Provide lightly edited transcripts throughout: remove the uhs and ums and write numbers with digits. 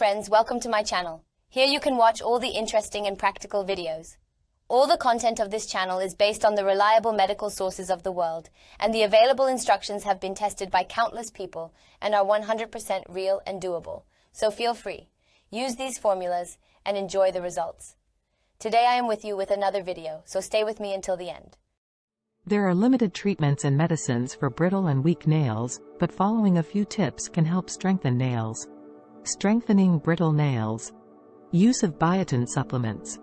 friends, welcome to my channel. Here you can watch all the interesting and practical videos. All the content of this channel is based on the reliable medical sources of the world, and the available instructions have been tested by countless people and are 100% real and doable. So feel free, use these formulas, and enjoy the results. Today I am with you with another video, so stay with me until the end. There are limited treatments and medicines for brittle and weak nails, but following a few tips can help strengthen nails. Strengthening brittle nails. Use of biotin supplements.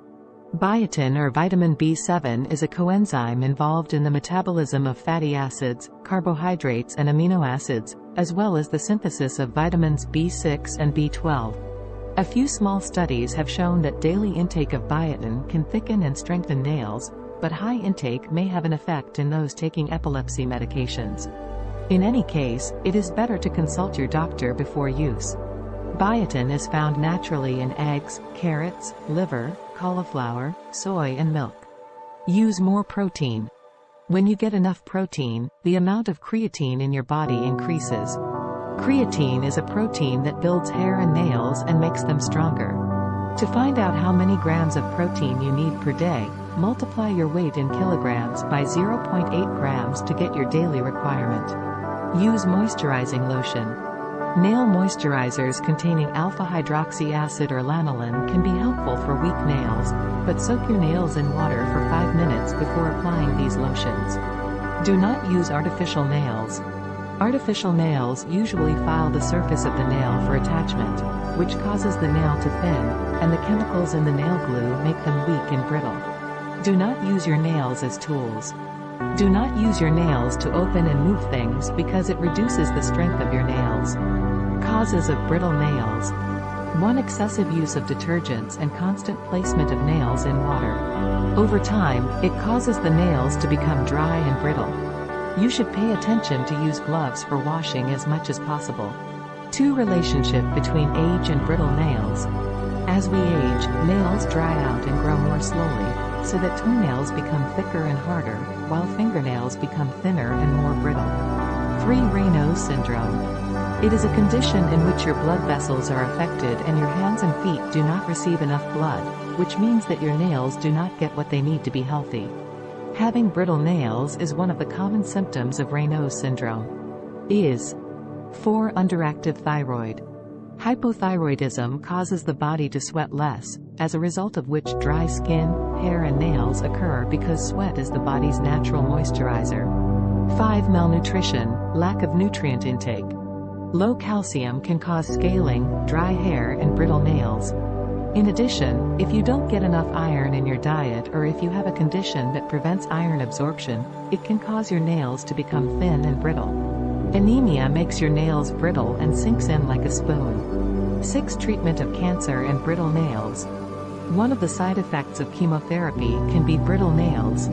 Biotin or vitamin B7 is a coenzyme involved in the metabolism of fatty acids, carbohydrates and amino acids, as well as the synthesis of vitamins B6 and B12. A few small studies have shown that daily intake of biotin can thicken and strengthen nails, but high intake may have an effect in those taking epilepsy medications. In any case, it is better to consult your doctor before use. Biotin is found naturally in eggs, carrots, liver, cauliflower, soy and milk. Use more protein. When you get enough protein, the amount of creatine in your body increases. Creatine is a protein that builds hair and nails and makes them stronger. To find out how many grams of protein you need per day, multiply your weight in kilograms by 0.8 grams to get your daily requirement. Use moisturizing lotion. Nail moisturizers containing alpha-hydroxy acid or lanolin can be helpful for weak nails, but soak your nails in water for 5 minutes before applying these lotions. Do not use artificial nails. Artificial nails usually file the surface of the nail for attachment, which causes the nail to thin, and the chemicals in the nail glue make them weak and brittle. Do not use your nails as tools. Do not use your nails to open and move things because it reduces the strength of your nails. Causes of brittle nails. 1. Excessive use of detergents and constant placement of nails in water. Over time, it causes the nails to become dry and brittle. You should pay attention to use gloves for washing as much as possible. 2. Relationship between age and brittle nails. As we age, nails dry out and grow more slowly, so that toenails become thicker and harder, while fingernails become thinner and more brittle. 3. Raynaud's syndrome. It is a condition in which your blood vessels are affected and your hands and feet do not receive enough blood, which means that your nails do not get what they need to be healthy. Having brittle nails is one of the common symptoms of Raynaud's syndrome. 4. Underactive thyroid. Hypothyroidism causes the body to sweat less, as a result of which dry skin, hair and nails occur because sweat is the body's natural moisturizer. 5. Malnutrition, lack of nutrient intake. Low calcium can cause scaling, dry hair and brittle nails. In addition, if you don't get enough iron in your diet or if you have a condition that prevents iron absorption, it can cause your nails to become thin and brittle. Anemia makes your nails brittle and sinks in like a spoon. 6. Treatment of cancer and brittle nails. One of the side effects of chemotherapy can be brittle nails.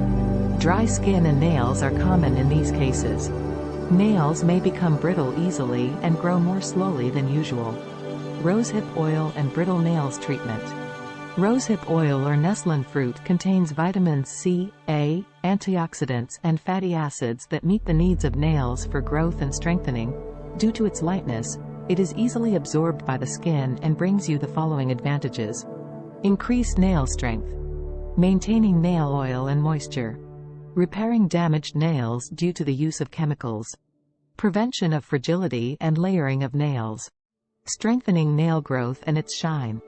Dry skin and nails are common in these cases. Nails may become brittle easily and grow more slowly than usual. Rosehip oil and brittle nails treatment. Rosehip oil or Nestlin fruit contains vitamins C, A, antioxidants and fatty acids that meet the needs of nails for growth and strengthening. Due to its lightness, it is easily absorbed by the skin and brings you the following advantages. Increased nail strength. Maintaining nail oil and moisture. Repairing damaged nails due to the use of chemicals. Prevention of fragility and layering of nails. Strengthening nail growth and its shine.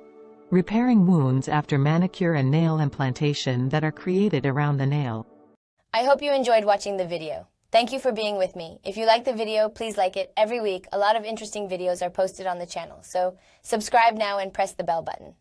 Repairing wounds after manicure and nail implantation that are created around the nail. I hope you enjoyed watching the video. Thank you for being with me. If you like the video, please like it. Every week, a lot of interesting videos are posted on the channel, so subscribe now and press the bell button.